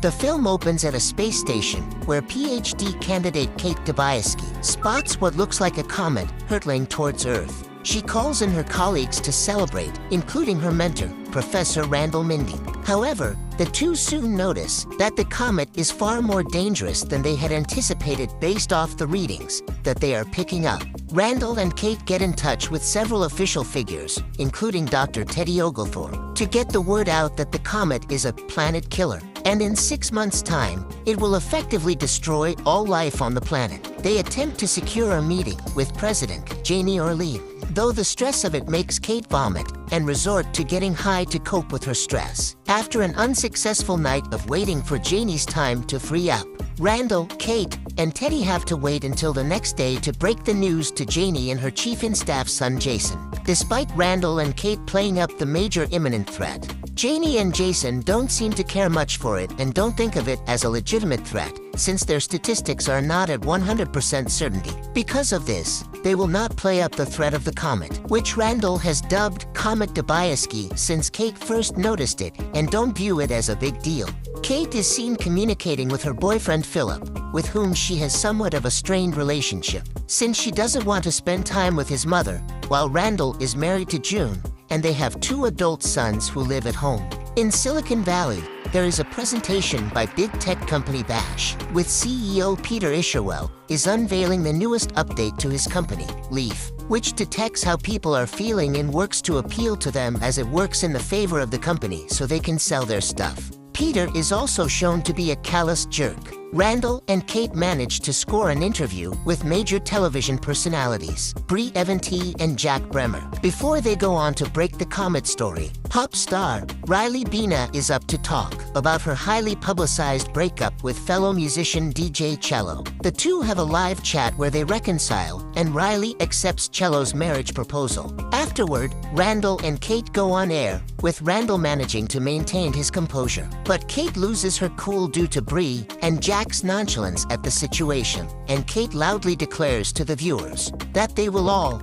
The film opens at a space station where PhD candidate Kate Dibiasky spots what looks like a comet hurtling towards Earth. She calls in her colleagues to celebrate, including her mentor, Professor Randall Mindy. However, the two soon notice that the comet is far more dangerous than they had anticipated based off the readings that they are picking up. Randall and Kate get in touch with several official figures, including Dr. Teddy Oglethorpe, to get the word out that the comet is a planet killer, and in 6 months' time, it will effectively destroy all life on the planet. They attempt to secure a meeting with President Janie Orlean, though the stress of it makes Kate vomit and resort to getting high to cope with her stress. After an unsuccessful night of waiting for Janie's time to free up, Randall, Kate, and Teddy have to wait until the next day to break the news to Janie and her chief-in-staff son Jason. Despite Randall and Kate playing up the major imminent threat, Janie and Jason don't seem to care much for it and don't think of it as a legitimate threat, since their statistics are not at 100% certainty. Because of this, they will not play up the threat of the comet, which Randall has dubbed Comet Dibiasky since Kate first noticed it, and don't view it as a big deal. Kate is seen communicating with her boyfriend Philip, with whom she has somewhat of a strained relationship, since she doesn't want to spend time with his mother, while Randall is married to June, and they have 2 adult sons who live at home. In Silicon Valley, there is a presentation by big tech company Bash, with CEO Peter Isherwell is unveiling the newest update to his company, Leaf, which detects how people are feeling and works to appeal to them as it works in the favor of the company so they can sell their stuff. Peter is also shown to be a callous jerk. Randall and Kate manage to score an interview with major television personalities, Brie Eventee and Jack Bremer. Before they go on to break the comet story, pop star Riley Bina is up to talk about her highly publicized breakup with fellow musician DJ Cello. The two have a live chat where they reconcile, and Riley accepts Cello's marriage proposal. Afterward, Randall and Kate go on air, with Randall managing to maintain his composure. But Kate loses her cool due to Brie and Jack's nonchalance at the situation, and Kate loudly declares to the viewers that they will all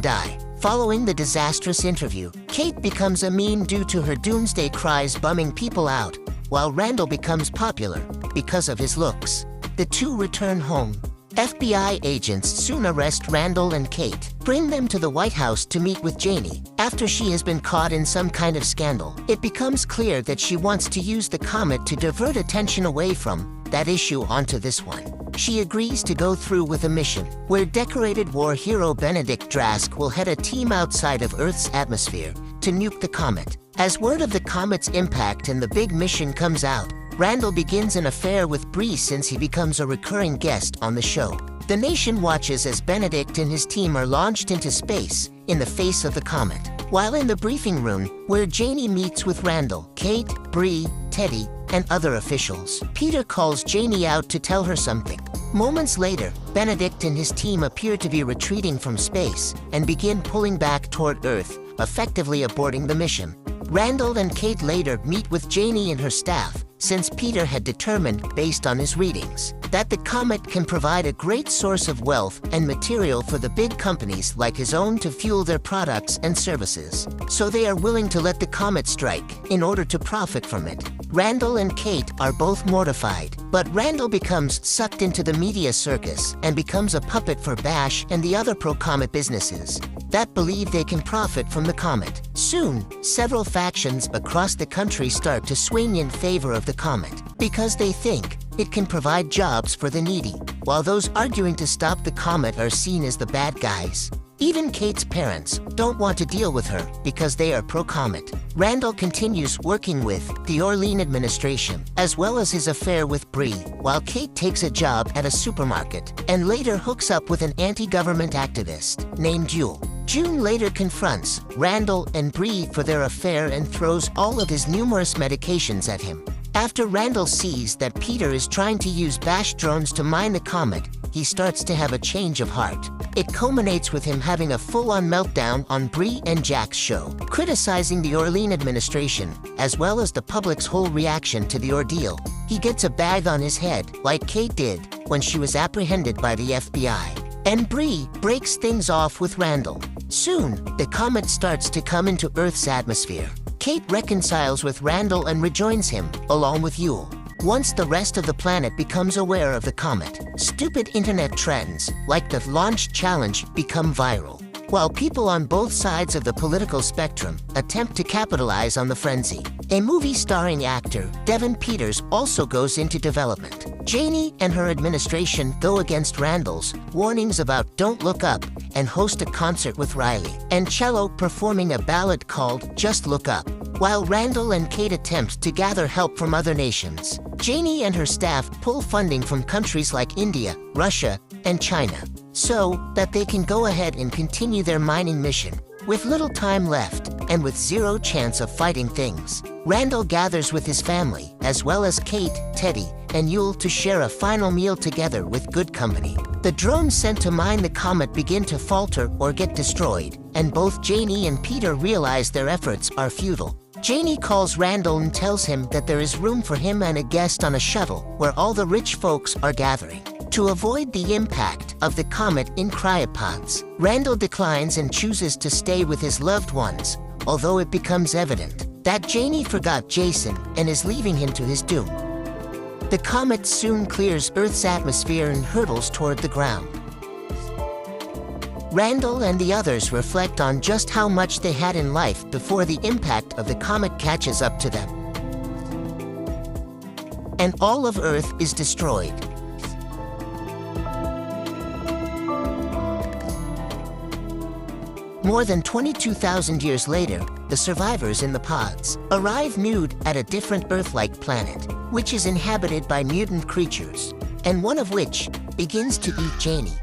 die. Following the disastrous interview, Kate becomes a meme due to her doomsday cries bumming people out, while Randall becomes popular because of his looks. The two return home. FBI agents soon arrest Randall and Kate, bring them to the White House to meet with Janie. After she has been caught in some kind of scandal, it becomes clear that she wants to use the comet to divert attention away from that issue onto this one. She agrees to go through with a mission, where decorated war hero Benedict Drask will head a team outside of Earth's atmosphere to nuke the comet. As word of the comet's impact and the big mission comes out, Randall begins an affair with Brie since he becomes a recurring guest on the show. The nation watches as Benedict and his team are launched into space in the face of the comet. While in the briefing room, where Janie meets with Randall, Kate, Brie, Teddy, and other officials, Peter calls Janie out to tell her something. Moments later, Benedict and his team appear to be retreating from space and begin pulling back toward Earth, effectively aborting the mission. Randall and Kate later meet with Janie and her staff, since Peter had determined, based on his readings, that the comet can provide a great source of wealth and material for the big companies like his own to fuel their products and services. So they are willing to let the comet strike in order to profit from it. Randall and Kate are both mortified, but Randall becomes sucked into the media circus and becomes a puppet for Bash and the other pro-comet businesses that believe they can profit from the comet. Soon, several factions across the country start to swing in favor of the comet because they think it can provide jobs for the needy, while those arguing to stop the comet are seen as the bad guys. Even Kate's parents don't want to deal with her because they are pro-comet. Randall continues working with the Orlean administration, as well as his affair with Brie, while Kate takes a job at a supermarket and later hooks up with an anti-government activist named Jewel. June later confronts Randall and Brie for their affair and throws all of his numerous medications at him. After Randall sees that Peter is trying to use Bash drones to mine the comet, he starts to have a change of heart. It culminates with him having a full-on meltdown on Brie and Jack's show, criticizing the Orlean administration, as well as the public's whole reaction to the ordeal. He gets a bag on his head, like Kate did when she was apprehended by the FBI. And Brie breaks things off with Randall. Soon, the comet starts to come into Earth's atmosphere. Kate reconciles with Randall and rejoins him, along with Yule. Once the rest of the planet becomes aware of the comet, stupid internet trends, like the launch challenge, become viral, while people on both sides of the political spectrum attempt to capitalize on the frenzy. A movie starring actor Devin Peters also goes into development. Janie and her administration go against Randall's warnings about Don't Look Up and host a concert with Riley and Cello performing a ballad called Just Look Up, while Randall and Kate attempt to gather help from other nations. Janie and her staff pull funding from countries like India, Russia, and China, so that they can go ahead and continue their mining mission. With little time left, and with zero chance of fighting things, Randall gathers with his family, as well as Kate, Teddy, and Yule to share a final meal together with good company. The drones sent to mine the comet begin to falter or get destroyed, and both Janie and Peter realize their efforts are futile. Janie calls Randall and tells him that there is room for him and a guest on a shuttle where all the rich folks are gathering. To avoid the impact of the comet in cryopods, Randall declines and chooses to stay with his loved ones, although it becomes evident that Janie forgot Jason and is leaving him to his doom. The comet soon clears Earth's atmosphere and hurtles toward the ground. Randall and the others reflect on just how much they had in life before the impact of the comet catches up to them. And all of Earth is destroyed. More than 22,000 years later, the survivors in the pods arrive nude at a different Earth-like planet, which is inhabited by mutant creatures, and one of which begins to eat Janie.